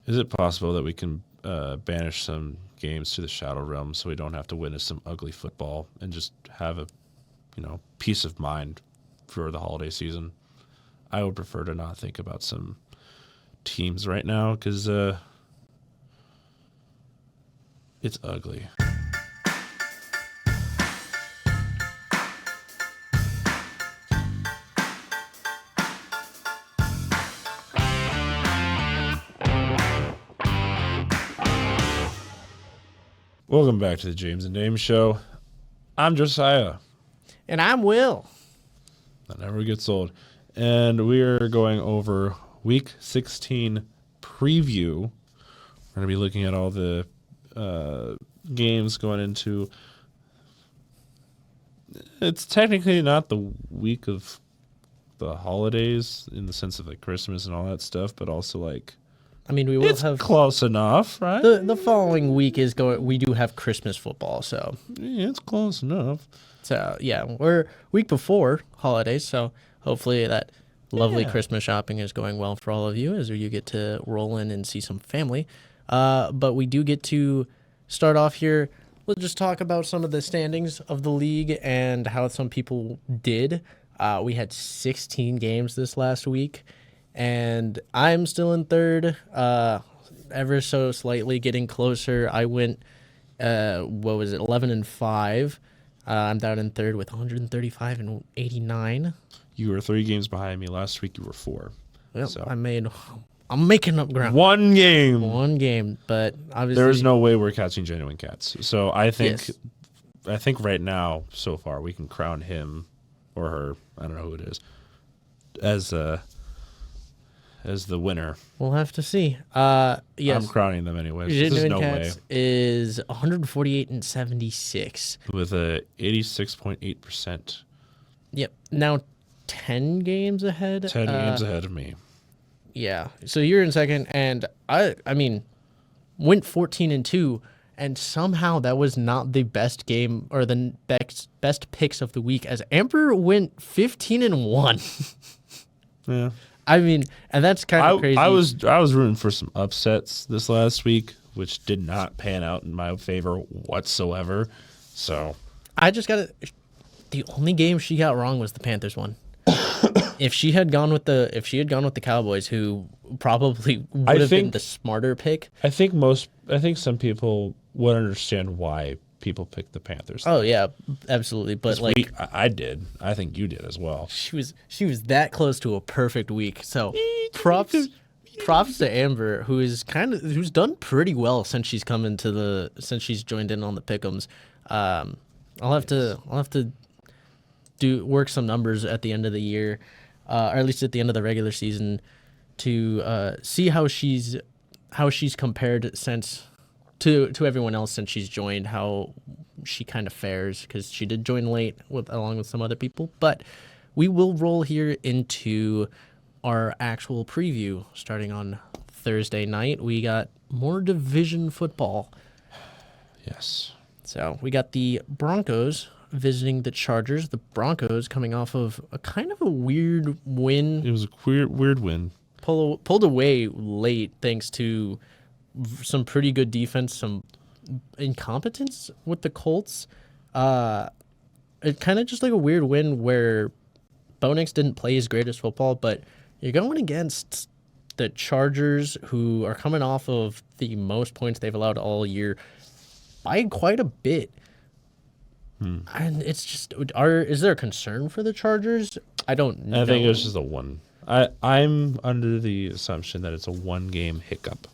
Is it possible that we can banish some games to the Shadow Realm so we don't have to witness some ugly football and just have a, peace of mind for the holiday season? I would prefer to not think about some teams right now because it's ugly. Welcome back to the James and Dame Show. I'm Josiah. And I'm Will. That never gets old. And we are going over Week 16 preview. We're going to be looking at all the games going into... It's technically not the week of the holidays in the sense of like Christmas and all that stuff, but also like... I mean, we will it's have close enough, right? the following week is going. We do have Christmas football, so Yeah, it's close enough. So yeah, we're week before holidays, so hopefully that lovely Christmas shopping is going well for all of you as you get to roll in and see some family. But we do get to start off here. We'll just talk about some of the standings of the league and how some people did. We had 16 games this last week, and I'm still in third, ever so slightly getting closer. I went, 11-5. I'm down in third with 135 and 89. You were 3 games behind me. Last week you were 4. Well, So. I'm making up ground. One game. But obviously There is no way we're catching genuine cats. So I think Yes. right now, so far, we can crown him or her, I don't know who it is, as the winner. We'll have to see. Yes. I'm crowning them anyways. There's Genuine no way. Cats is 148 and 76. With a 86.8%. Yep. Now 10 games ahead. 10 games ahead of me. Yeah. So you're in second, and I mean, went 14-2, and somehow that was not the best game or the best picks of the week, as Amber went 15-1. Yeah. I mean, and that's kind of crazy. I was rooting for some upsets this last week, which did not pan out in my favor whatsoever. So I just got the only game she got wrong was the Panthers one. If she had gone with the Cowboys, who probably would have been the smarter pick. I think some people would understand why people picked the Panthers. Oh yeah, absolutely. But I did. I think you did as well. She was that close to a perfect week. So props to Amber, who's done pretty well since she's joined in on the pick'ems. I'll have to work some numbers at the end of the year, or at least at the end of the regular season, to see how she's compared to everyone else since she's joined, how she kind of fares, because she did join late along with some other people. But we will roll here into our actual preview starting on Thursday night. We got more division football. Yes. So we got the Broncos visiting the Chargers. The Broncos coming off of a kind of a weird win. It was a weird win. Pulled away late thanks to some pretty good defense, some incompetence with the Colts. It kind of just like a weird win where Bo Nix didn't play his greatest football, but you're going against the Chargers, who are coming off of the most points they've allowed all year by quite a bit. And it's just, is there a concern for the Chargers? I don't know. I think it was just a one. I'm under the assumption that it's a 1-game hiccup.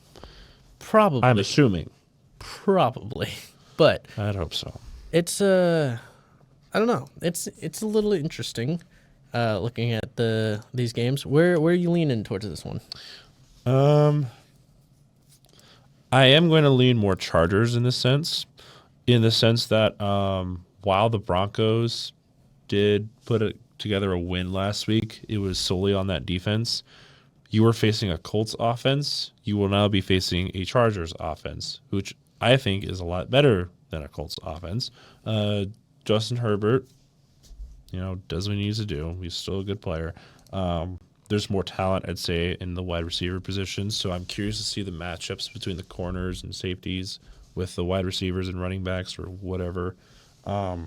Probably. I'm assuming. Probably. But I'd hope so. it's I don't know. It's a little interesting looking at these games. Where are you leaning towards this one? I am going to lean more Chargers in the sense that while the Broncos did put together a win last week, it was solely on that defense. You were facing a Colts offense. You will now be facing a Chargers offense, which I think is a lot better than a Colts offense. Justin Herbert, does what he needs to do. He's still a good player. there's more talent, I'd say, in the wide receiver position. So I'm curious to see the matchups between the corners and safeties with the wide receivers and running backs or whatever. I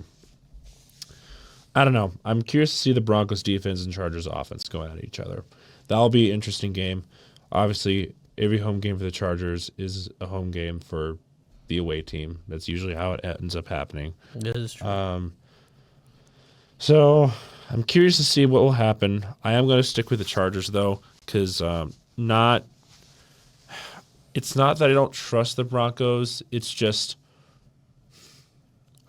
don't know. I'm curious to see the Broncos defense and Chargers offense going at each other. That'll be an interesting game. Obviously, every home game for the Chargers is a home game for the away team. That's usually how it ends up happening. That is true. So I'm curious to see what will happen. I am going to stick with the Chargers, though, because it's not that I don't trust the Broncos. It's just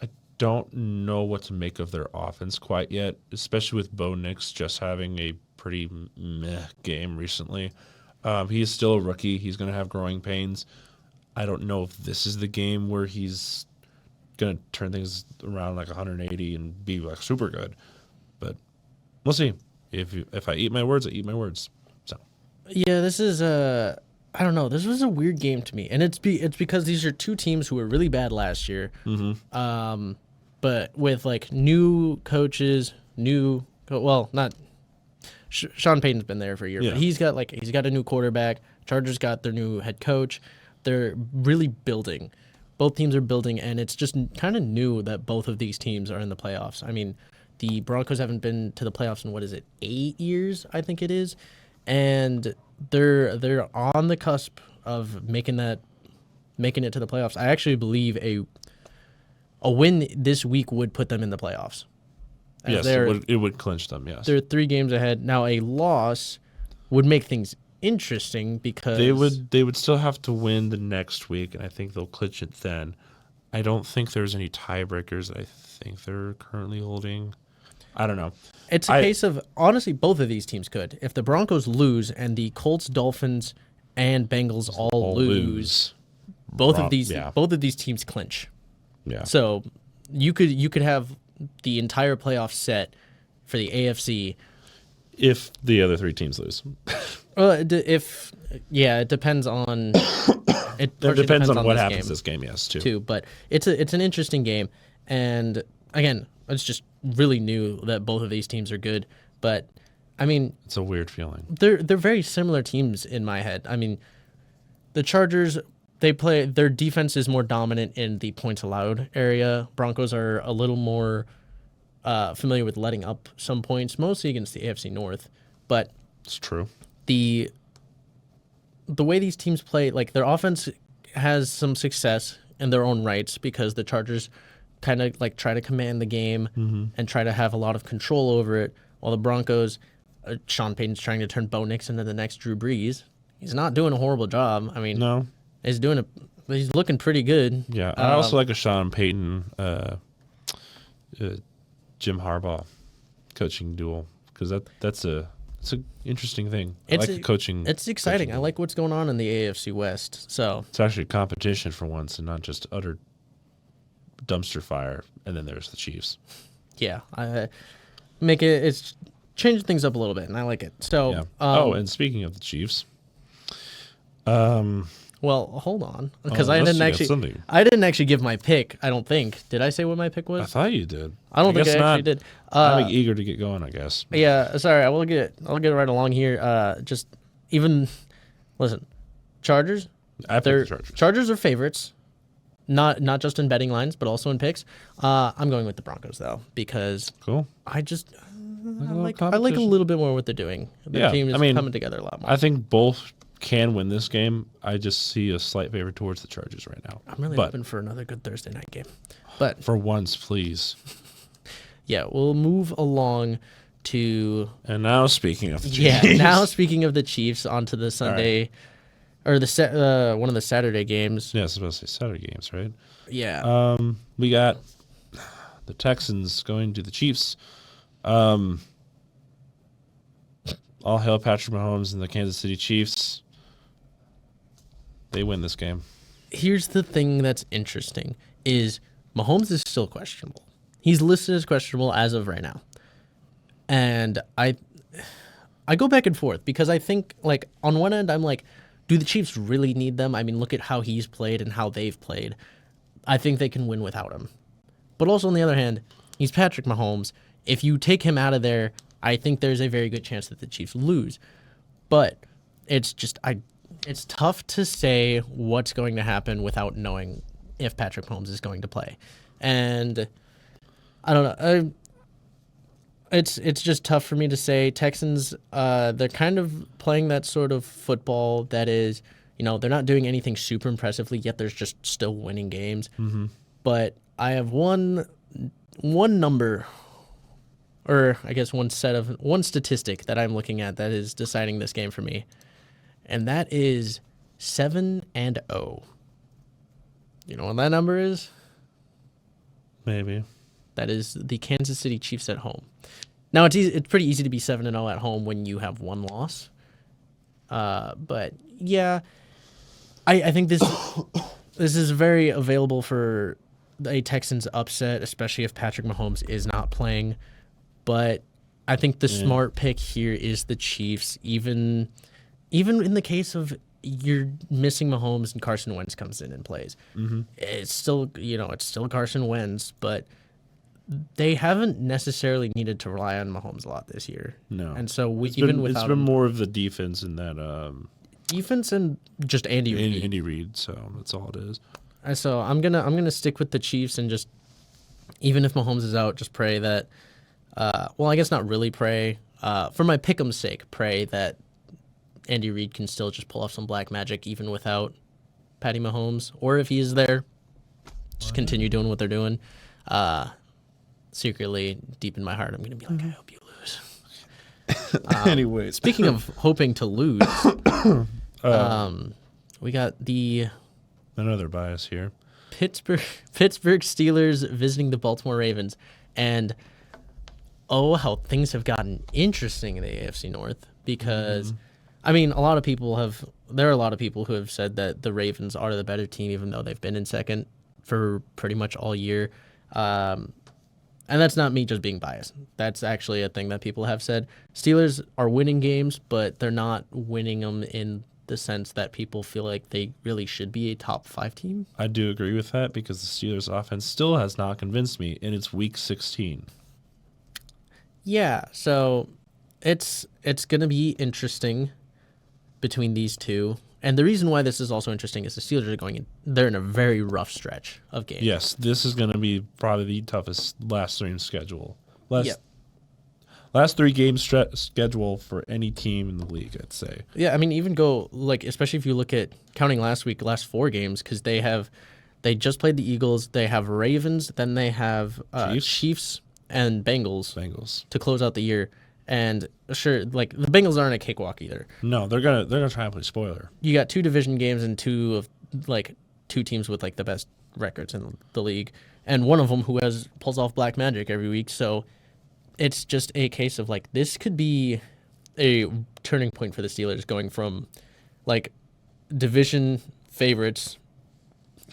I don't know what to make of their offense quite yet, especially with Bo Nix just having a pretty meh game recently. He is still a rookie. He's going to have growing pains. I don't know if this is the game where he's going to turn things around like 180 and be like super good. But we'll see. If I eat my words, I eat my words. So Yeah, this is I don't know. This was a weird game to me, and it's because these are two teams who were really bad last year. Mm-hmm. But with like new coaches, not Sean Payton's been there for a year, Yeah. but he's got a new quarterback. Chargers got their new head coach. They're really building. Both teams are building, and it's just kind of new that both of these teams are in the playoffs. I mean, the Broncos haven't been to the playoffs in 8 years, I think it is, and they're on the cusp of making it to the playoffs. I actually believe a win this week would put them in the playoffs. yes, it would clinch them. Yes, They're 3 games ahead now. A loss would make things interesting because they would still have to win the next week, and I think they'll clinch it then. I don't think there's any tiebreakers that I think they're currently holding. I don't know. It's a case of, honestly, both of these teams could. If the Broncos lose and the Colts, Dolphins, and Bengals all lose, both of these teams clinch. Yeah. So you could have the entire playoff set for the AFC if the other 3 teams lose. Well, it depends on. It depends on what this happens game, this game. Yes, too. But it's an interesting game, and again, it's just really new that both of these teams are good. But I mean, it's a weird feeling. They're very similar teams in my head. I mean, the Chargers, their defense is more dominant in the points allowed area. Broncos are a little more familiar with letting up some points, mostly against the AFC North. But it's true. The way these teams play, like their offense has some success in their own rights because the Chargers kind of like try to command the game and try to have a lot of control over it, while the Broncos, Sean Payton's trying to turn Bo Nix into the next Drew Brees. He's not doing a horrible job. I mean, no, he's looking pretty good. Yeah, I also like a Sean Payton, Jim Harbaugh coaching duel because it's an interesting thing. I like the coaching. It's exciting. I like what's going on in the AFC West. So it's actually a competition for once, and not just utter dumpster fire. And then there's the Chiefs. Yeah, it's changing things up a little bit, and I like it. So, yeah. And speaking of the Chiefs, well, hold on, because I didn't actually give my pick. I don't think. Did I say what my pick was? I thought you did. I don't think I actually did. I'm eager to get going, I guess. Yeah, sorry. I'll get right along here. Listen, Chargers. I picked the Chargers. Chargers are favorites, not just in betting lines, but also in picks. I'm going with the Broncos though because cool. I like a little bit more what they're doing. The team is coming together a lot more. I think both can win this game. I just see a slight favor towards the Chargers right now. I'm really hoping for another good Thursday night game. But for once, please. Yeah, we'll move along to. And now speaking of the Chiefs. Yeah, now speaking of the Chiefs, onto the Sunday, or one of the Saturday games. Yeah, I was supposed to say Saturday games, right? Yeah. We got the Texans going to the Chiefs. All hail Patrick Mahomes and the Kansas City Chiefs. They win this game. Here's the thing that's interesting is Mahomes is still questionable. He's listed as questionable as of right now. And I go back and forth because I think, like, on one end, I'm like, do the Chiefs really need them? I mean, look at how he's played and how they've played. I think they can win without him. But also, on the other hand, he's Patrick Mahomes. If you take him out of there, I think there's a very good chance that the Chiefs lose. But it's tough to say what's going to happen without knowing if Patrick Mahomes is going to play. And I don't know. It's just tough for me to say. Texans, they're kind of playing that sort of football that is, they're not doing anything super impressively, yet there's just still winning games. Mm-hmm. But I have one number, or I guess one statistic that I'm looking at that is deciding this game for me, and that is 7-0. You know what that number is? Maybe. That is the Kansas City Chiefs at home. Now it's pretty easy to be 7-0 at home when you have one loss. But yeah, I think this is very available for a Texans upset, especially if Patrick Mahomes is not playing. But I think the smart pick here is the Chiefs, even in the case of you're missing Mahomes and Carson Wentz comes in and plays. Mm-hmm. It's still Carson Wentz, but they haven't necessarily needed to rely on Mahomes a lot this year. No. And so it's been more of the defense in that defense and just Andy Reid. Andy Reid, so that's all it is. So I'm gonna stick with the Chiefs and just, even if Mahomes is out, just pray that I guess not really pray. For my pick'em's sake, pray that Andy Reid can still just pull off some black magic even without Patty Mahomes. Or if he is there, just continue doing what they're doing. Secretly, deep in my heart, I'm going to be like, I hope you lose. Anyways. Speaking of hoping to lose, we got another bias here. Pittsburgh Steelers visiting the Baltimore Ravens. And, how things have gotten interesting in the AFC North. Because, there are a lot of people who have said that the Ravens are the better team, even though they've been in second for pretty much all year. And that's not me just being biased. That's actually a thing that people have said. Steelers are winning games, but they're not winning them in the sense that people feel like they really should be a top 5 team. I do agree with that because the Steelers offense still has not convinced me, and it's week 16. Yeah, so it's going to be interesting between these two. And the reason why this is also interesting is the Steelers are they're in a very rough stretch of games. Yes, this is going to be probably the toughest last 3 schedule. Last 3 games schedule for any team in the league, I'd say. Yeah, even especially if you look at counting last 4 games, because they just played the Eagles, they have Ravens, then they have Chiefs and Bengals to close out the year. And sure, the Bengals aren't a cakewalk either. No, they're gonna try and play spoiler. You got 2 division games and 2 teams with the best records in the league, and one of them who pulls off black magic every week. So it's just a case of this could be a turning point for the Steelers, going from division favorites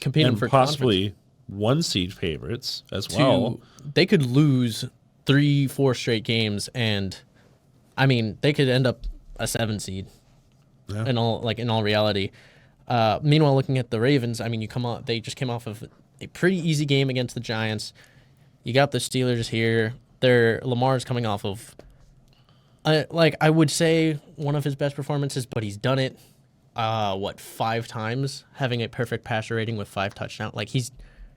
competing and for possibly 1 seed favorites as well. They could lose 3-4 straight games, and they could end up a 7 seed. Yeah. In all reality. Meanwhile, looking at the Ravens, they just came off of a pretty easy game against the Giants. You got the Steelers here. Lamar's coming off of I would say one of his best performances, but he's done it 5 times, having a perfect passer rating with 5 touchdowns.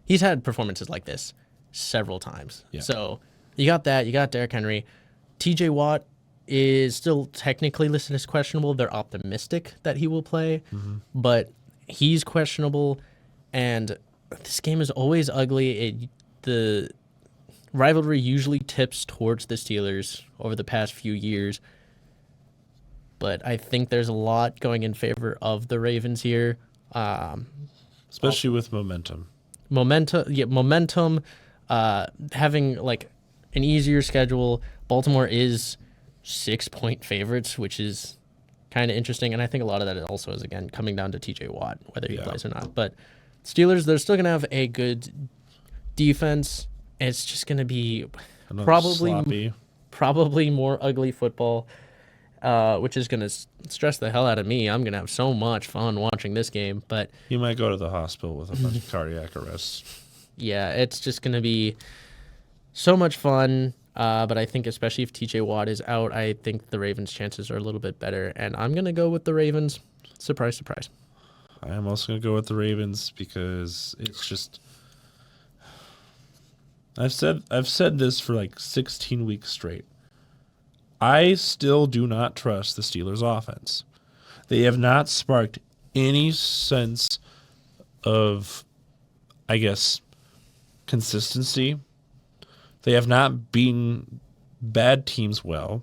He's had performances like this several times. Yeah. So you got that. You got Derrick Henry. TJ Watt is still technically listed as questionable. They're optimistic that he will play, but he's questionable. And this game is always ugly. The rivalry usually tips towards the Steelers over the past few years, but I think there's a lot going in favor of the Ravens here. Especially with momentum. Momentum, having an easier schedule. Baltimore is 6-point favorites, which is kind of interesting. And I think a lot of that also is, again, coming down to TJ Watt, whether he plays or not. But Steelers, they're still going to have a good defense. It's just going to be probably more ugly football, which is going to stress the hell out of me. I'm going to have so much fun watching this game. But you might go to the hospital with a bunch of cardiac arrests. Yeah, it's just going to be so much fun. But I think especially if TJ Watt is out, I think the Ravens' chances are a little bit better. And I'm going to go with the Ravens. Surprise, surprise. I am also going to go with the Ravens because it's just I've said this for like 16 weeks straight. I still do not trust the Steelers offense. They have not sparked any sense of, I guess, consistency. They have not beaten bad teams well.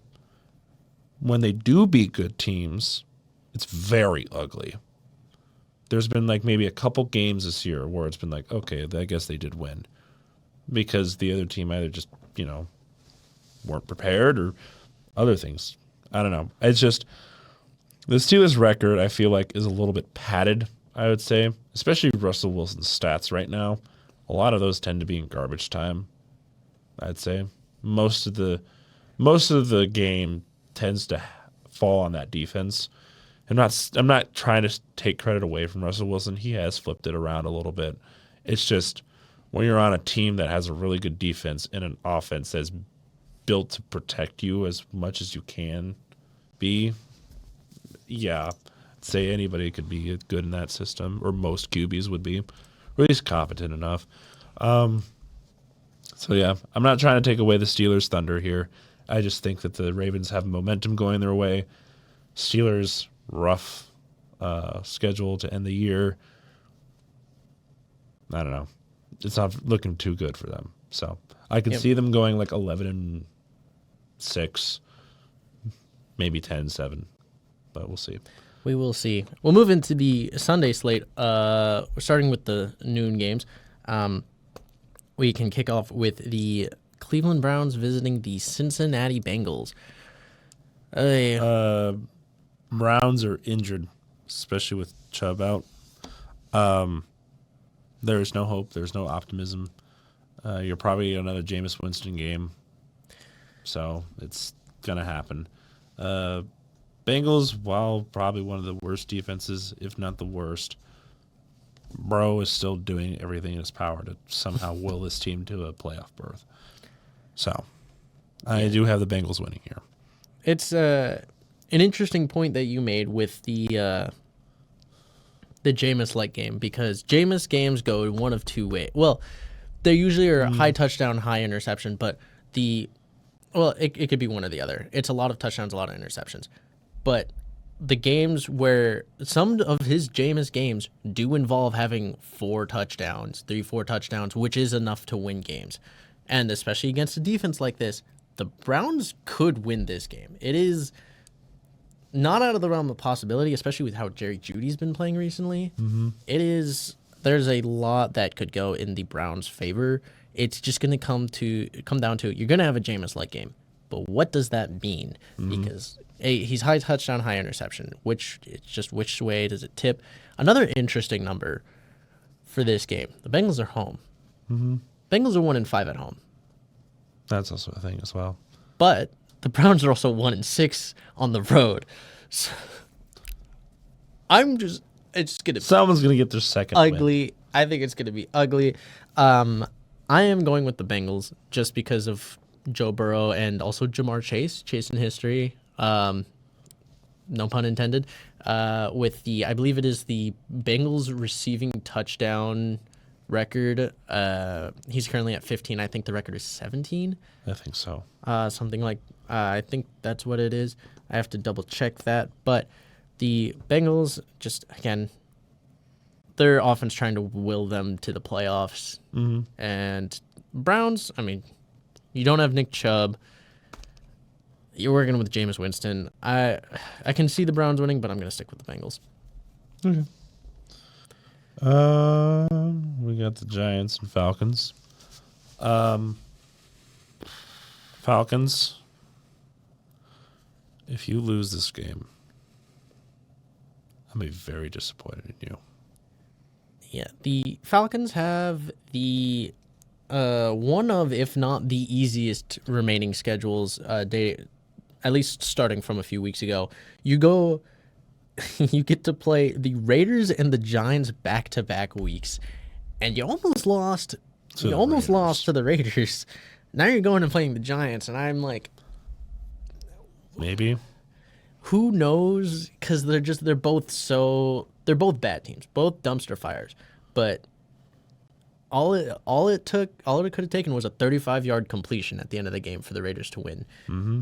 When they do beat good teams, it's very ugly. There's been like maybe a couple games this year where it's been like, okay, I guess they did win. Because the other team either just, weren't prepared or other things. I don't know. It's just the Steelers' record, I feel like, is a little bit padded, I would say, especially Russell Wilson's stats right now. A lot of those tend to be in garbage time, I'd say. Most of the game tends to fall on that defense. I'm not trying to take credit away from Russell Wilson. He has flipped it around a little bit. It's just when you're on a team that has a really good defense and an offense that's built to protect you as much as you can be, yeah, I'd say anybody could be good in that system, or most QBs would be, or at least competent enough. So yeah, I'm not trying to take away the Steelers' thunder here. I just think that the Ravens have momentum going their way. Steelers, rough schedule to end the year. I don't know. It's not looking too good for them. So I can see them going like 11-6, maybe 10-7, but we'll see. We will see. We'll move into the Sunday slate. We're starting with the noon games. We can kick off with the Cleveland Browns visiting the Cincinnati Bengals. Browns are injured, especially with Chubb out. There is no hope. There's no optimism. You're probably another Jameis Winston game, so it's gonna happen. Bengals, while probably one of the worst defenses, if not the worst, Bro is still doing everything in his power to somehow will this team to a playoff berth. So, I do have the Bengals winning here. It's an interesting point that you made with the Jameis-like game, because Jameis games go one of two ways. Well, they usually are high touchdown, high interception, but it could be one or the other. It's a lot of touchdowns, a lot of interceptions. But the games where some of his Jameis games do involve having 4 touchdowns, 3-4 touchdowns, which is enough to win games. And especially against a defense like this, the Browns could win this game. It is not out of the realm of possibility, especially with how Jerry Jeudy's been playing recently. Mm-hmm. There's a lot that could go in the Browns' favor. It's just going to come down to you're going to have a Jameis-like game. But what does that mean? Mm-hmm. Because he's high touchdown, high interception. Which way does it tip? Another interesting number for this game. The Bengals are home. Mm-hmm. Bengals are 1-5 at home. That's also a thing as well. But the Browns are also 1-6 on the road. So it's gonna. Someone's gonna get their second ugly. Win. I think it's gonna be ugly. I am going with the Bengals just because of Joe Burrow and also Jamar Chase in history. No pun intended. With I believe it is the Bengals receiving touchdown record. He's currently at 15. I think the record is 17. I think so. Something like I think that's what it is. I have to double check that. But the Bengals, just again, their offense trying to will them to the playoffs. Mm-hmm. And Browns, I mean, you don't have Nick Chubb. You're working with Jameis Winston. I can see the Browns winning, but I'm going to stick with the Bengals. Okay. We got the Giants and Falcons. Falcons, if you lose this game, I'll be very disappointed in you. Yeah, the Falcons have the one of, if not the easiest remaining schedules, at least starting from a few weeks ago. You get to play the Raiders and the Giants back-to-back weeks, and you almost lost. To the Raiders. Now you're going and playing the Giants, and I'm like, Maybe. who knows? Because they're both bad teams, both dumpster fires. But all it could have taken was a 35-yard completion at the end of the game for the Raiders to win. Mm-hmm.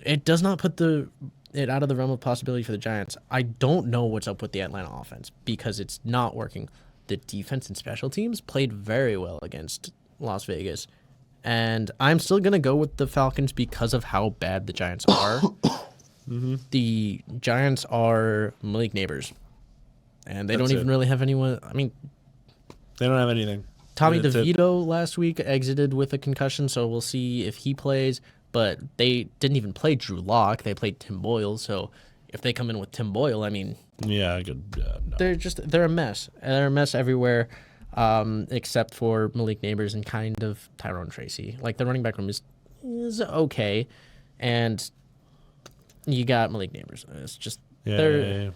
It does not put it out of the realm of possibility for the Giants. I don't know what's up with the Atlanta offense because it's not working. The defense and special teams played very well against Las Vegas. And I'm still going to go with the Falcons because of how bad the Giants are. Mm-hmm. The Giants are Malik Neighbors. And they That's don't even it. really have anyone. I mean, They don't have anything. Tommy That's it. DeVito last week exited with a concussion, so we'll see if he plays. But they didn't even play Drew Lock. They played Tim Boyle. So if they come in with Tim Boyle, I mean, Yeah, good. No. they're a mess. They're a mess everywhere, except for Malik Neighbors and kind of Tyrone Tracy. Like the running back room is okay, and you got Malik Neighbors. It's just Yeah, they're yeah,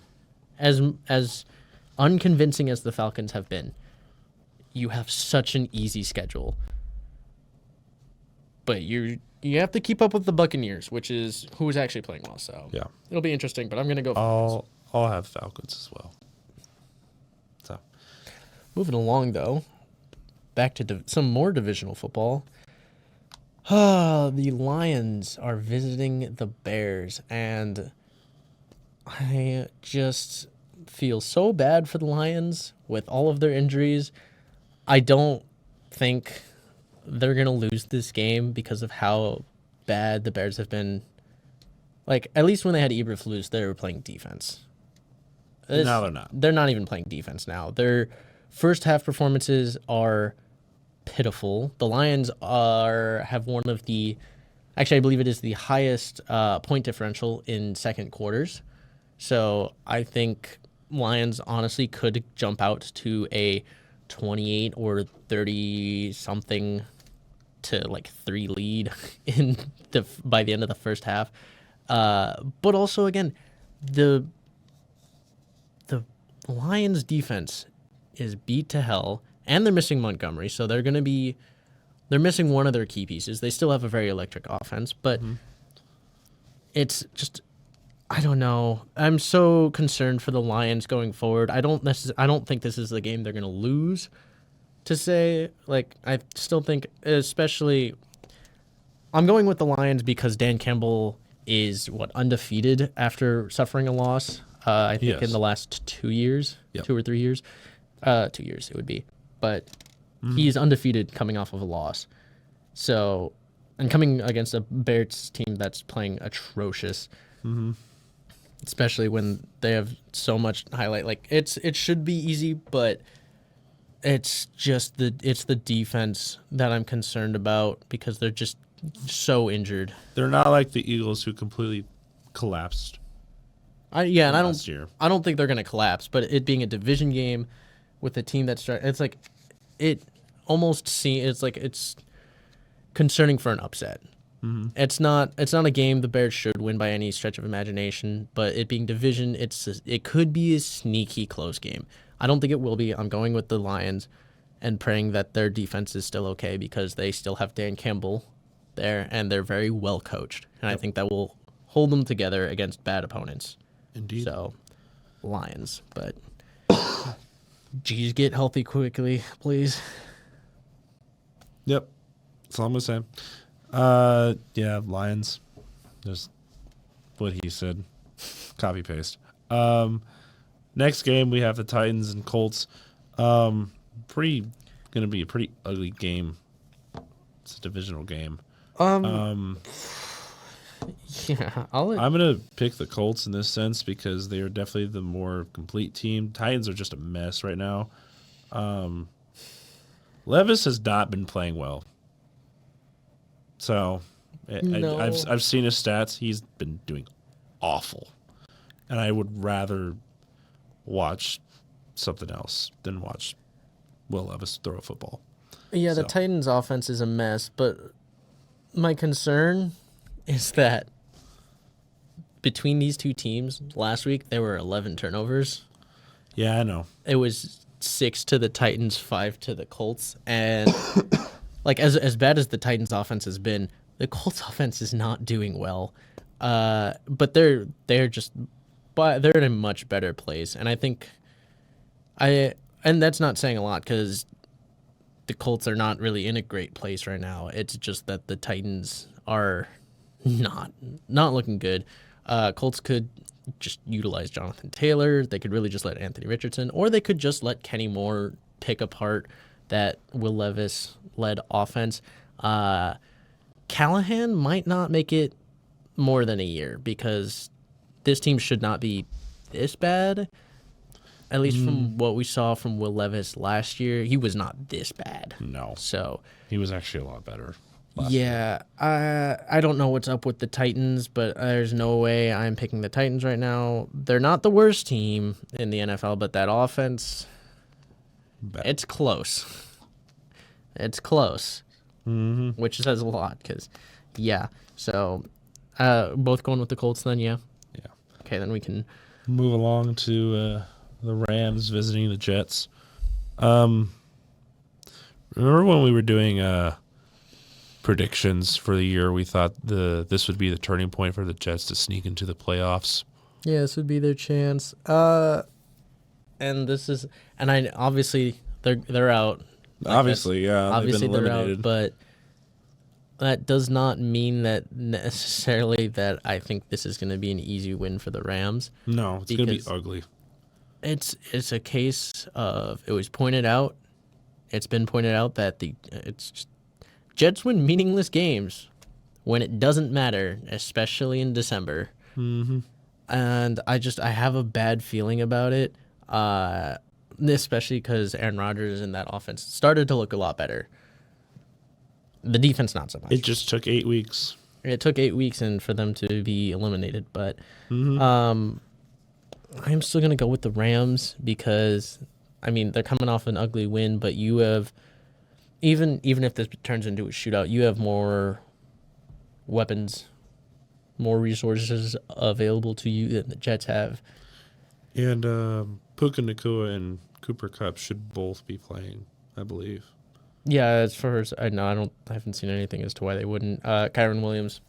yeah. as unconvincing as the Falcons have been. You have such an easy schedule, but you have to keep up with the Buccaneers, which is who is actually playing well. So Yeah. it'll be interesting. But I'm gonna go. Falcons. I'll have Falcons as well. So Moving along, though, back to some more divisional football. The Lions are visiting the Bears, and I just feel so bad for the Lions with all of their injuries. I don't think they're going to lose this game because of how bad the Bears have been. Like, at least when they had Eberflus, they were playing defense. now they're not. They're not even playing defense now. Their first half performances are pitiful. The Lions have one of the, actually I believe it is the highest point differential in second quarters. So I think Lions honestly could jump out to a 28 or 30 something to like 3 lead by the end of the first half. But also again, the Lions defense is beat to hell, and they're missing Montgomery, so they're missing one of their key pieces. They still have a very electric offense, but it's just, I don't know. I'm so concerned for the Lions going forward. I don't think this is the game they're going to lose. To say, like, I still think, especially, I'm going with the Lions because Dan Campbell is undefeated after suffering a loss. I think Yes. in the last 2 years, Yep. 2 or 3 years, 2 years it would be, but he's undefeated coming off of a loss. So, and coming against a Bears team that's playing atrocious, especially when they have so much highlight. Like it should be easy, but it's just the defense that I'm concerned about because they're just so injured. They're not like the Eagles who completely collapsed I last year. don't think they're gonna collapse, but it being a division game with a team that's it's like it almost it's like it's concerning for an upset. It's not a game the Bears should win by any stretch of imagination, but it being division, it could be a sneaky close game. I don't think it will be. I'm going with the Lions and praying that their defense is still okay because they still have Dan Campbell there and they're very well coached. And I think that will hold them together against bad opponents. Indeed. So, Lions, but geez, get healthy quickly, please. Yep. That's all I'm gonna say. Yeah, Lions. Just what he said. Copy paste. Next game we have the Titans and Colts. Gonna be a pretty ugly game. It's a divisional game. Yeah, I'm gonna pick the Colts in this sense because they are definitely the more complete team. Titans are just a mess right now. Levis has not been playing well. So, No. I've seen his stats. He's been doing awful, and I would rather watch something else than watch Will Levis throw a football. Yeah, the So. Titans' offense is a mess, but my concern is that between these two teams last week, there were 11 turnovers. Yeah, I know. It was 6 to the Titans, 5 to the Colts, and like as bad as the Titans offense has been, the Colts offense is not doing well. But they're just but they're in a much better place, and I think I and that's not saying a lot because the Colts are not really in a great place right now. It's just that the Titans are not not looking good. Colts could just utilize Jonathan Taylor. They could really just let Anthony Richardson, or they could just let Kenny Moore pick apart that Will Levis led offense. Callahan might not make it more than a year because this team should not be this bad. At least from what we saw from Will Levis last year, he was not this bad. No, So he was actually a lot better. yeah, I don't know what's up with the Titans, but there's no way I'm picking the Titans right now. They're not the worst team in the NFL, but that offense, it's close. It's close, which says a lot because, yeah. So, both going with the Colts then, yeah. Yeah. Okay, then we can. Move along to the Rams visiting the Jets. Remember when we were doing predictions for the year? We thought this would be the turning point for the Jets to sneak into the playoffs. Yeah, this would be their chance. And I obviously they're out. Obviously, yeah. Obviously they've been they're out, eliminated. but that does not mean that necessarily that I think this is going to be an easy win for the Rams. No, it's going to be because ugly. It's a case of it was pointed out. It's been pointed out that Jets win meaningless games when it doesn't matter, especially in December. Mm-hmm. And I have a bad feeling about it, especially because Aaron Rodgers and that offense started to look a lot better. The defense, not so much. It just took 8 weeks. It took 8 weeks and for them to be eliminated, but Mm-hmm. I'm still gonna go with the Rams because, I mean, they're coming off an ugly win, but you have even if this turns into a shootout, you have more weapons, more resources available to you than the Jets have. And Puka Nakua and Cooper Kupp should both be playing, I believe. Yeah, as far as I know, I haven't seen anything as to why they wouldn't. Kyron Williams.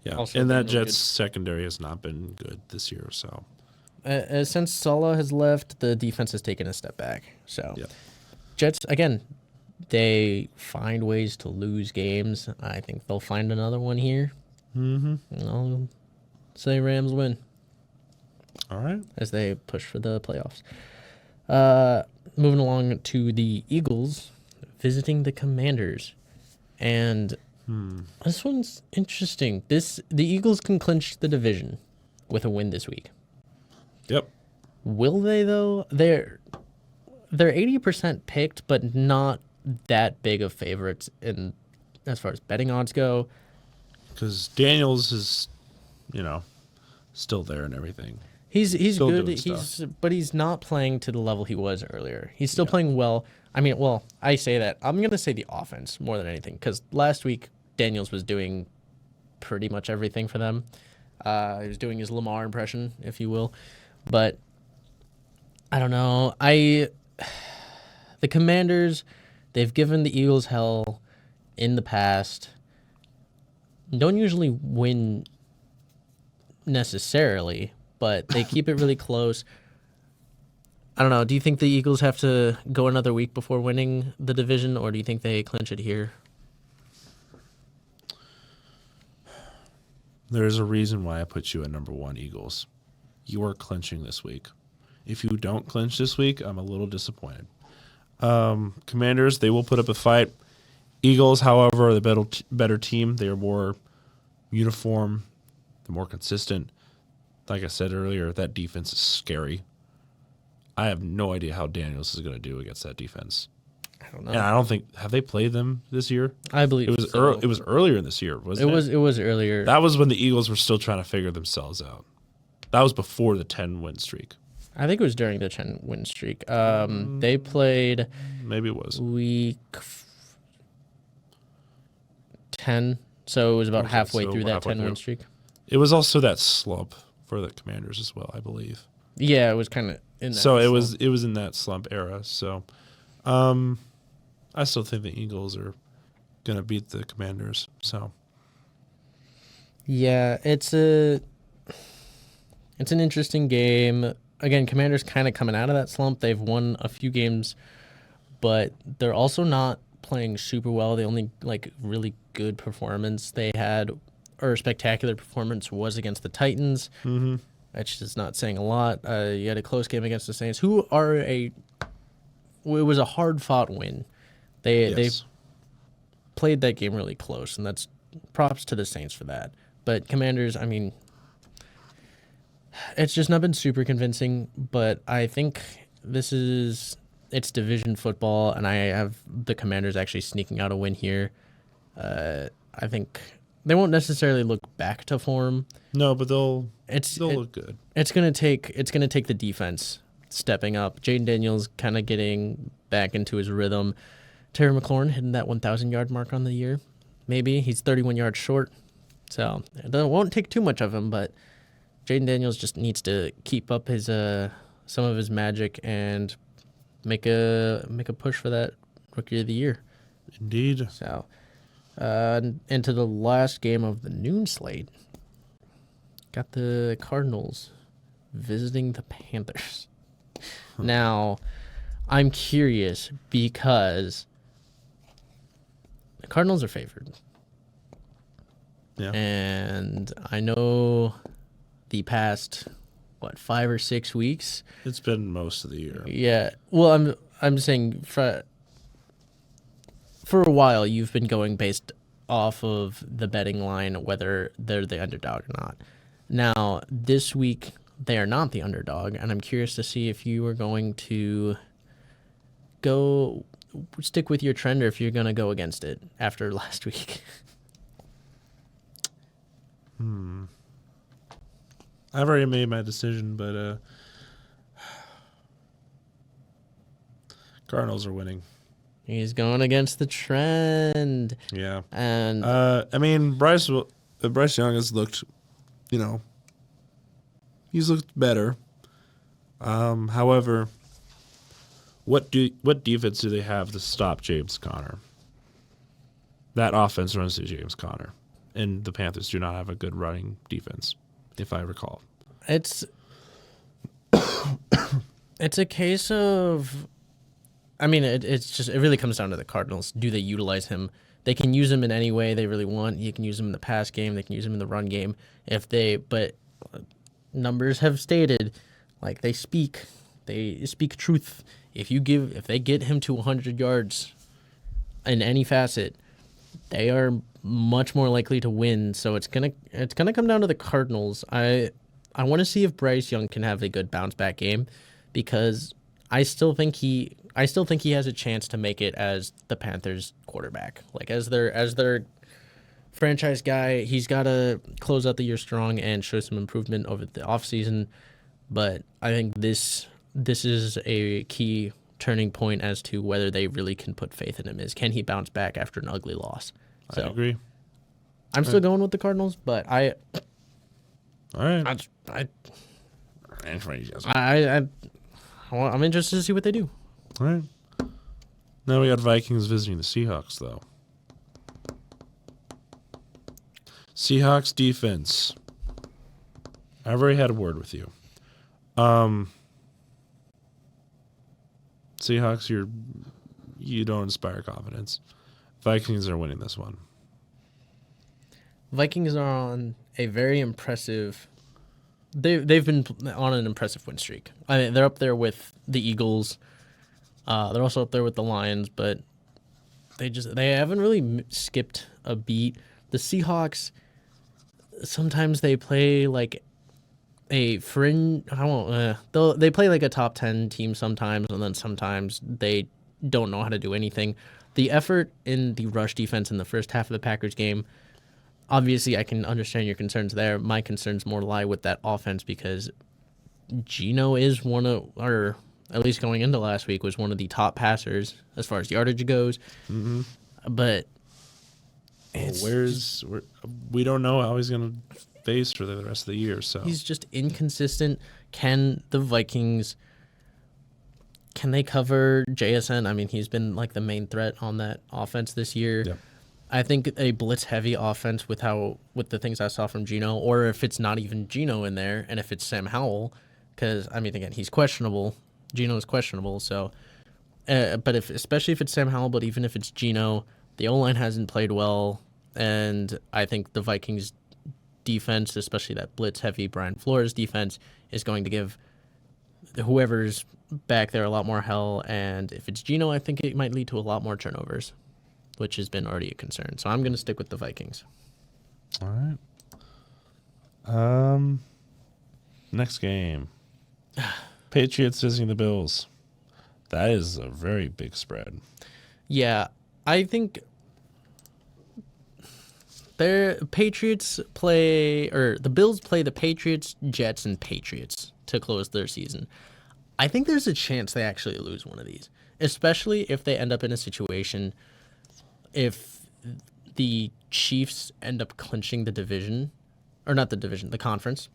Yeah, Also and that been really Jets secondary has not been good this year. So Since Salah has left, the defense has taken a step back. So, yeah, Jets, again, they find ways to lose games. I think they'll find another one here. mm-hmm. And I'll say Rams win All right. as they push for the playoffs. Moving along to the Eagles visiting the Commanders. And this one's interesting. The Eagles can clinch the division with a win this week. Yep. Will they though? They're 80% picked, but not that big of favorites in as far as betting odds go. Because Daniels is, still there and everything. He's Still good. doing stuff. But he's not playing to the level he was earlier. He's still playing well. I mean, well, I say that. I'm gonna say the offense more than anything because last week Daniels was doing pretty much everything for them. He was doing his Lamar impression, if you will. But I don't know. The Commanders, they've given the Eagles hell in the past. Don't usually win necessarily, but they keep it really close. I don't know. Do you think the Eagles have to go another week before winning the division, or do you think they clinch it here? There's a reason why I put you at number 1, Eagles. You are clinching this week. If you don't clinch this week, I'm a little disappointed. Commanders, they will put up a fight. Eagles, however, are the better team. They are more uniform. They're more consistent. Like I said earlier, that defense is scary. I have no idea how Daniels is going to do against that defense. I don't know. And I don't think have they played them this year? I believe It was so. it was earlier in this year, wasn't it? It was earlier. That was when the Eagles were still trying to figure themselves out. That was before the 10-win streak. I think it was during the 10-win streak. They played Maybe it was. week 10, so it was about Okay, halfway so through we're that halfway 10-win through. streak. It was also that slump for the Commanders as well, I believe. Yeah, it was kind of in that. So it slump. was in that slump era. So I still think the Eagles are gonna beat the Commanders. So Yeah, it's an interesting game. Again, Commanders kind of coming out of that slump. They've won a few games, but they're also not playing super well. The only like really good performance they had, or spectacular performance, was against the Titans. mm-hmm. Which is not saying a lot. You had a close game against the Saints, who are it was a hard fought win. They played that game really close, and that's props to the Saints for that. But Commanders, I mean, it's just not been super convincing. But I think it's division football, and I have the Commanders actually sneaking out a win here. I think they won't necessarily look back to form. No, but they'll They'll look good. It's gonna take the defense stepping up. Jaden Daniels kind of getting back into his rhythm. Terry McLaurin hitting that 1,000-yard mark on the year. Maybe he's 31 yards short, so it won't take too much of him. But Jaden Daniels just needs to keep up his some of his magic and make a push for that Rookie of the Year. Indeed. So into the last game of the noon slate. Got the Cardinals visiting the Panthers. Now, I'm curious because the Cardinals are favored. Yeah. And I know the past 5 or 6 weeks. It's been most of the year. Yeah. Well, I'm saying for a while you've been going based off of the betting line whether they're the underdog or not. Now, this week, they are not the underdog, and I'm curious to see if you are going to stick with your trend or if you're going to go against it after last week. I've already made my decision, but Cardinals are winning. He's going against the trend. Yeah. And I mean, Bryce Young has looked, he's looked better. However, what defense do they have to stop James Conner? That offense runs through James Conner, and the Panthers do not have a good running defense, if I recall. it's a case of, I mean, it really comes down to the Cardinals. Do they utilize him? They can use him in any way they really want. You can use him in the pass game. They can use him in the run game. But numbers have stated, like they speak truth. If they get him to 100 yards in any facet, they are much more likely to win. So it's gonna come down to the Cardinals. I want to see if Bryce Young can have a good bounce back game, because I still think he has a chance to make it as the Panthers quarterback. Like as their franchise guy, he's got to close out the year strong and show some improvement over the offseason. But I think this is a key turning point as to whether they really can put faith in him. Can he bounce back after an ugly loss? So I agree. I'm still going with the Cardinals, but All right. I'm interested to see what they do. All right. Now we got Vikings visiting the Seahawks, though. Seahawks defense. I've already had a word with you. Seahawks, you don't inspire confidence. Vikings are winning this one. Vikings are on a very impressive. They've been on an impressive win streak. I mean, they're up there with the Eagles. They're also up there with the Lions, but they haven't really skipped a beat. The Seahawks, sometimes they play like a fringe. They play like a top 10 team sometimes, and then sometimes they don't know how to do anything. The effort in the rush defense in the first half of the Packers game, obviously I can understand your concerns there. My concerns more lie with that offense, because Geno is one of, or at least going into last week, was one of the top passers as far as yardage goes. Mm-hmm. But we don't know how he's going to face for the rest of the year. So he's just inconsistent. Can the Vikings, can they cover JSN? I mean, he's been like the main threat on that offense this year. Yep. I think a blitz heavy offense with the things I saw from Gino, or if it's not even Gino in there, and if it's Sam Howell, because I mean again he's questionable. Gino is questionable, so. But especially if it's Sam Howell, but even if it's Gino, the O line hasn't played well, and I think the Vikings defense, especially that blitz heavy Brian Flores defense, is going to give whoever's back there a lot more hell. And if it's Gino, I think it might lead to a lot more turnovers, which has been already a concern. So I'm going to stick with the Vikings. All right. Next game. Patriots visiting the Bills. That is a very big spread. Yeah, I think the Bills play the Patriots, Jets, and Patriots to close their season. I think there's a chance they actually lose one of these, especially if they end up in a situation if the Chiefs end up clinching the division, or not the division, the conference.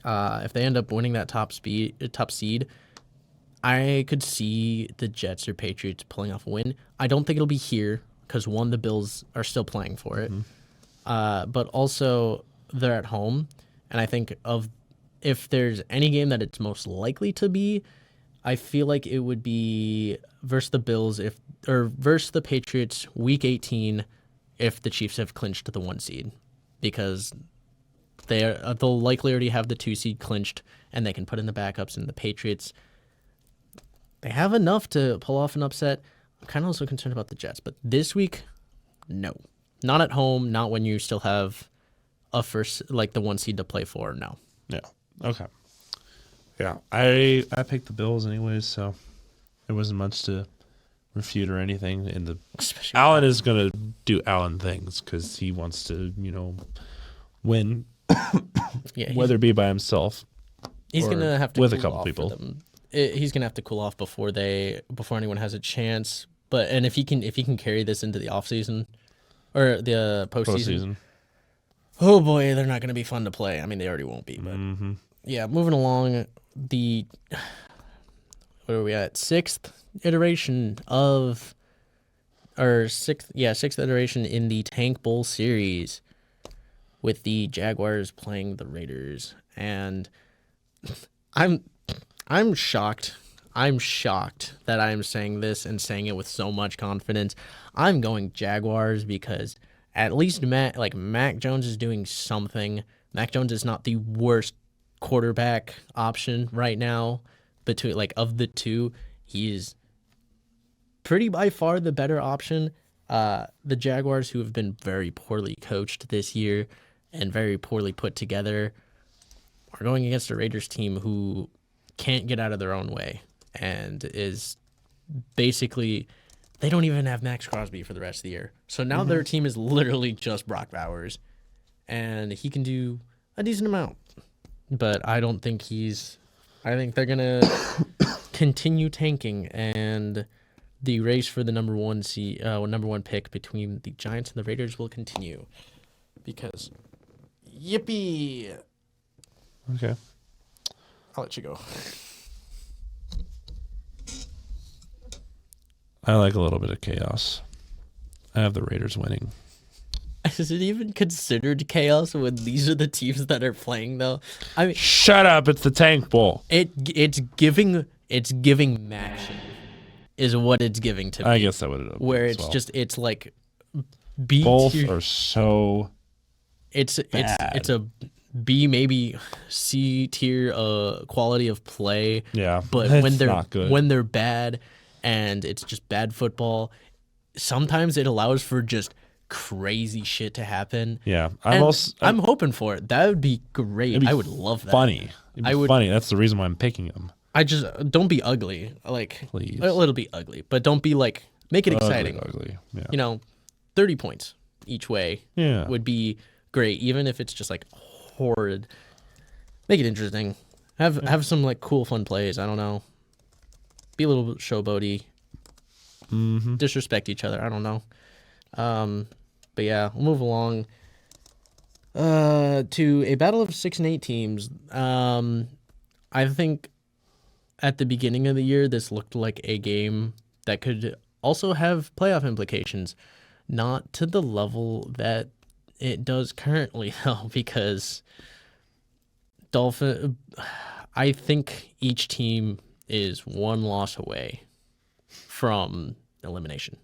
If they end up winning that top seed, I could see the Jets or Patriots pulling off a win. I don't think it'll be here because, one, the Bills are still playing for it. But also they're at home. And I think if there's any game that it's most likely to be, I feel like it would be versus the Bills versus the Patriots week 18 if the Chiefs have clinched the 1 seed. Because they'll likely already have the 2 seed clinched and they can put in the backups, and the Patriots, they have enough to pull off an upset. I'm kind of also concerned about the Jets, but this week, no. Not at home, not when you still have a first, like the 1 seed to play for, no. Yeah. Okay. Yeah. I picked the Bills anyways, so there wasn't much to refute or anything. And Especially Allen is going to do Allen things because he wants to, win, yeah, whether it be by himself. he's or going to have to with cool a couple off people. for them. He's going to have to cool off before anyone has a chance. And if he can carry this into the offseason or the postseason. Oh boy, they're not going to be fun to play. I mean, they already won't be, but yeah, moving along, what are we at? Sixth iteration in the Tank Bowl series with the Jaguars playing the Raiders. And I'm shocked. I'm shocked that I'm saying this and saying it with so much confidence. I'm going Jaguars because at least Mac Jones is doing something. Mac Jones is not the worst quarterback option right now. Of the two, he's pretty by far the better option. The Jaguars, who have been very poorly coached this year and very poorly put together, are going against a Raiders team who can't get out of their own way and is basically, they don't even have Max Crosby for the rest of the year. So now their team is literally just Brock Bowers, and he can do a decent amount. But I don't think I think they're going to continue tanking, and the race for the number one pick between the Giants and the Raiders will continue. Because, yippee! Okay. I'll let you go. I like a little bit of chaos. I have the Raiders winning. Is it even considered chaos when these are the teams that are playing, though? I mean, Shut up! It's the Tank Bowl. it's giving matching is what it's giving to me. I guess that would have. Where it's just it's like B both tier. are so. It's bad. a B, maybe C tier quality of play. Yeah, But it's when not good. when they're bad and it's just bad football, sometimes it allows for just crazy shit to happen. Yeah, I'm hoping for it. That would be great. be I would love that. funny. It'd be funny. That's the reason why I'm picking them. I just don't be ugly. Like, Please. it'll be ugly, but don't be like, make it exciting. Ugly. Yeah. 30 points each way Yeah. would be great, even if it's just like horrid. Make it interesting. Have some like cool fun plays. I don't know. Be a little showboaty. Disrespect each other. I don't know. But yeah, we'll move along to a battle of 6 and 8 teams. I think at the beginning of the year, this looked like a game that could also have playoff implications. Not to the level that it does currently, though, because I think each team is one loss away from elimination.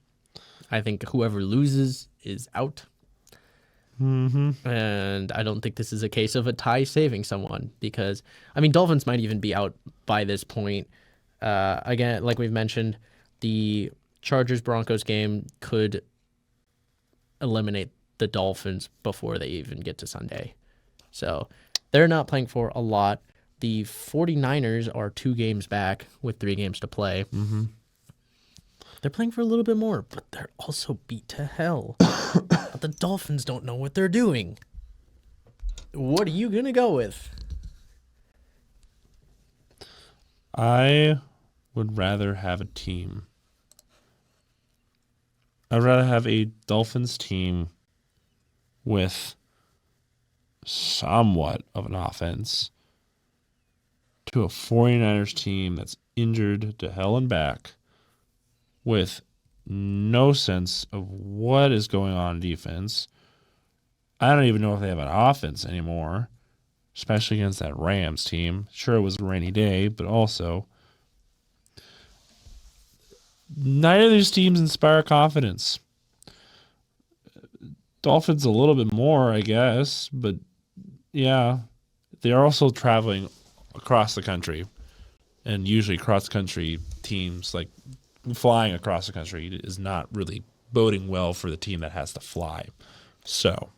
I think whoever loses is out. And I don't think this is a case of a tie saving someone because, I mean, Dolphins might even be out by this point. Again, like we've mentioned, the Chargers-Broncos game could eliminate the Dolphins before they even get to Sunday. So they're not playing for a lot. The 49ers are 2 games back with 3 games to play. They're playing for a little bit more, but they're also beat to hell. But the Dolphins don't know what they're doing. What are you going to go with? I would rather have a team. I'd rather have a Dolphins team with somewhat of an offense to a 49ers team that's injured to hell and back with no sense of what is going on in defense. I don't even know if they have an offense anymore, especially against that Rams team. Sure, it was a rainy day, but also neither of these teams inspire confidence. Dolphins a little bit more, I guess, but yeah, they are also traveling across the country, and usually cross-country teams, like flying across the country, is not really boding well for the team that has to fly. So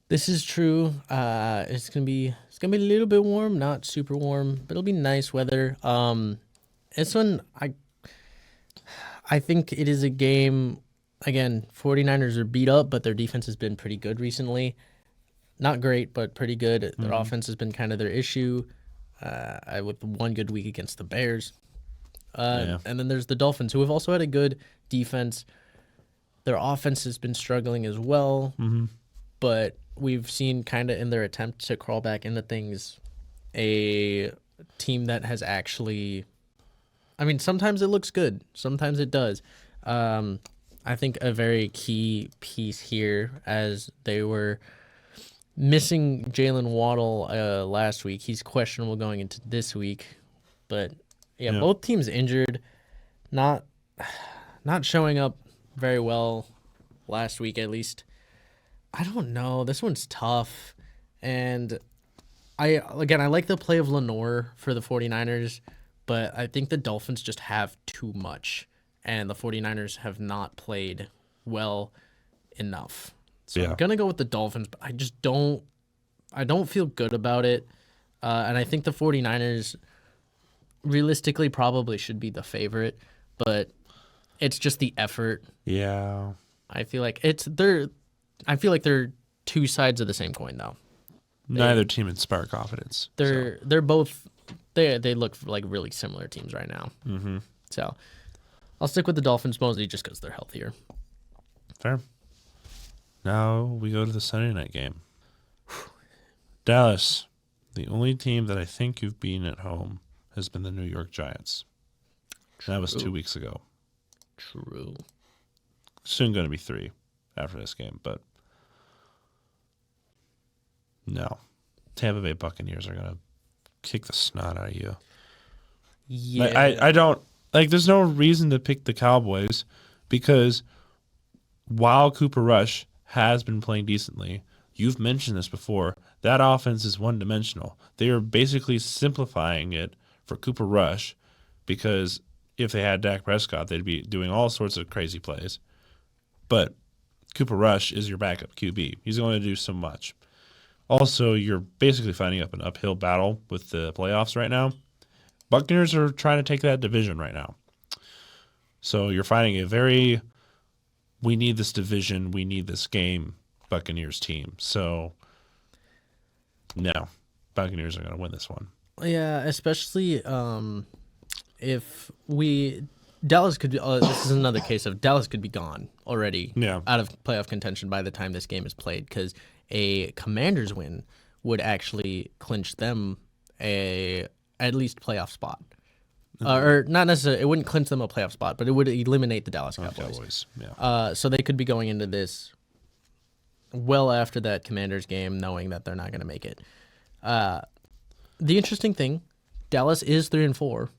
This is true. It's gonna be a little bit warm, not super warm, but it'll be nice weather. This one I think it is a game. Again, 49ers are beat up, but their defense has been pretty good recently. Not great, but pretty good. Their offense has been kind of their issue. With one good week against the Bears. And then there's the Dolphins, who have also had a good defense. Their offense has been struggling as well, but we've seen kind of in their attempt to crawl back into things, a team that has actually, I mean, sometimes it looks good, sometimes it does. I think a very key piece here, as they were missing Jalen Waddle last week. He's questionable going into this week, but yeah, both teams injured, not showing up very well last week at least. I don't know. This one's tough, and I like the play of Lenore for the 49ers, but I think the Dolphins just have too much, and the 49ers have not played well enough. So I'm going to go with the Dolphins, but I don't feel good about it. And I think the 49ers realistically probably should be the favorite, but it's just the effort. yeah, I feel like they're 2 sides of the same coin though. neither team inspire confidence. They're both they look like really similar teams right now. So I'll stick with the Dolphins mostly just because they're healthier. Fair. Now we go to the Sunday night game. Dallas, the only team that I think you've beaten at home has been the New York Giants. That was 2 weeks ago. True. Soon going to be 3 after this game, but no. Tampa Bay Buccaneers are going to kick the snot out of you. Yeah. I don't, like, there's no reason to pick the Cowboys because while Cooper Rush has been playing decently, you've mentioned this before, that offense is one-dimensional. They are basically simplifying it for Cooper Rush because if they had Dak Prescott, they'd be doing all sorts of crazy plays. But Cooper Rush is your backup QB. He's going to do so much. Also, you're basically fighting up an uphill battle with the playoffs right now. Buccaneers are trying to take that division right now. So you're fighting a very, we need this division, we need this game, Buccaneers team. So, no, Buccaneers are going to win this one. Yeah, especially if Dallas could be. This is another case of Dallas could be gone already. Yeah. Out of playoff contention by the time this game is played, because a Commanders win would actually clinch them at least playoff spot. or not necessarily. It wouldn't clinch them a playoff spot, but it would eliminate the Dallas Cowboys. Cowboys. Yeah. So they could be going into this well after that Commanders game, knowing that they're not going to make it. The interesting thing, Dallas is 3-4,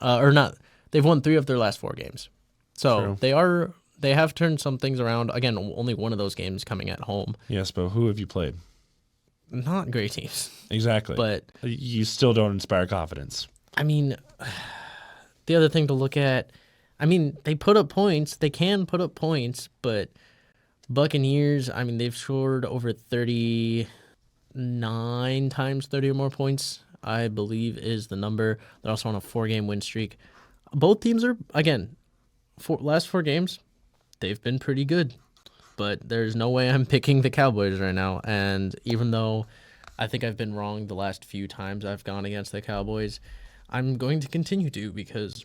or not. They've won 3 of their last 4 games, so True. they have turned some things around. Again, only one of those games coming at home. Yes, but who have you played? Not great teams, Exactly. but You still don't inspire confidence. I mean, the other thing to look at, I mean, they put up points. They can put up points, but Buccaneers, I mean, they've scored over 39 times 30 or more points, I believe is the number. They're also on a 4-game win streak. Both teams are, again, last 4 games, they've been pretty good. But there's no way I'm picking the Cowboys right now. And even though I think I've been wrong the last few times I've gone against the Cowboys, I'm going to continue to because,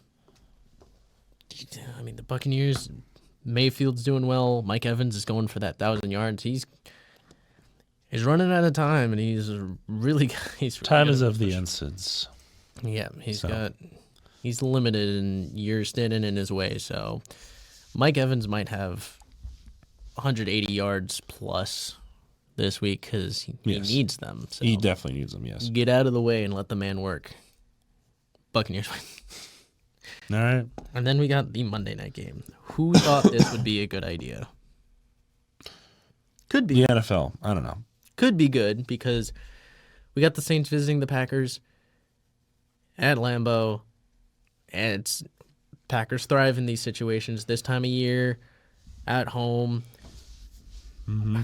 I mean, the Buccaneers, Mayfield's doing well. Mike Evans is going for that 1,000 yards. He's running out of time, and he's really Time is of the essence. Yeah, he's limited, and you're standing in his way. So Mike Evans might have 180 yards plus this week because he needs them. So He definitely needs them, yes. get out of the way and let the man work. Buccaneers win. All right. And then we got the Monday night game. Who thought this would be a good idea? Could be. The NFL. I don't know. Could be good because we got the Saints visiting the Packers at Lambeau. And Packers thrive in these situations this time of year at home. Mm-hmm.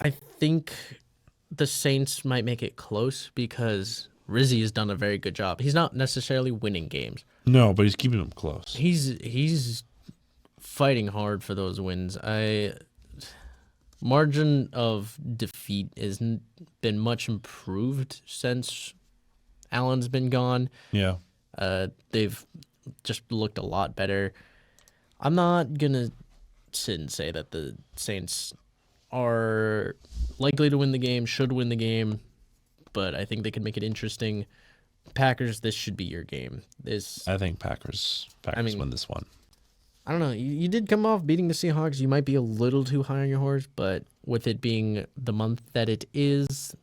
I think the Saints might make it close because Rizzy has done a very good job. He's not necessarily winning games. No, but he's keeping them close. He's fighting hard for those wins. Margin of defeat has been much improved since Allen's been gone. Yeah. They've just looked a lot better. I'm not gonna sit and say that the Saints are likely to win the game, should win the game, but I think they can make it interesting. Packers, this should be your game. I think Packers win this one. I don't know. You did come off beating the Seahawks. You might be a little too high on your horse, but with it being the month that it is,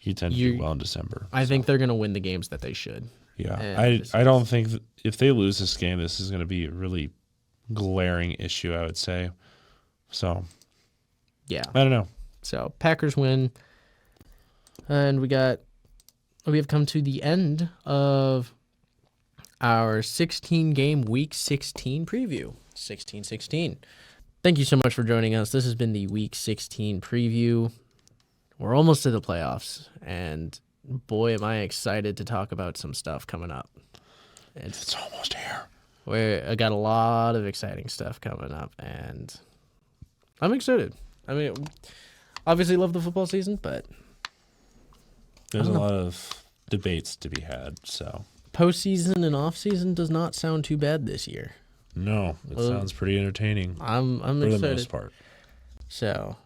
You tend to do well in December. I think they're going to win the games that they should. Yeah. And I don't think that if they lose this game, this is going to be a really glaring issue, I would say. So, Yeah. I don't know. So Packers win, and we have come to the end of our 16-game Week 16 preview. 16-16. Thank you so much for joining us. This has been the Week 16 preview. We're almost to the playoffs, and boy, am I excited to talk about some stuff coming up. It's almost here. I got a lot of exciting stuff coming up, and I'm excited. I mean, obviously love the football season, but There's a lot of debates to be had, so. Postseason and off-season does not sound too bad this year. No, it sounds pretty entertaining. I'm for excited. the most part. So,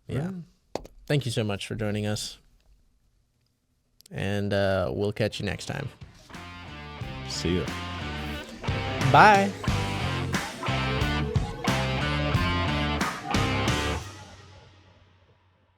yeah. Thank you so much for joining us. And we'll catch you next time. See you. Bye.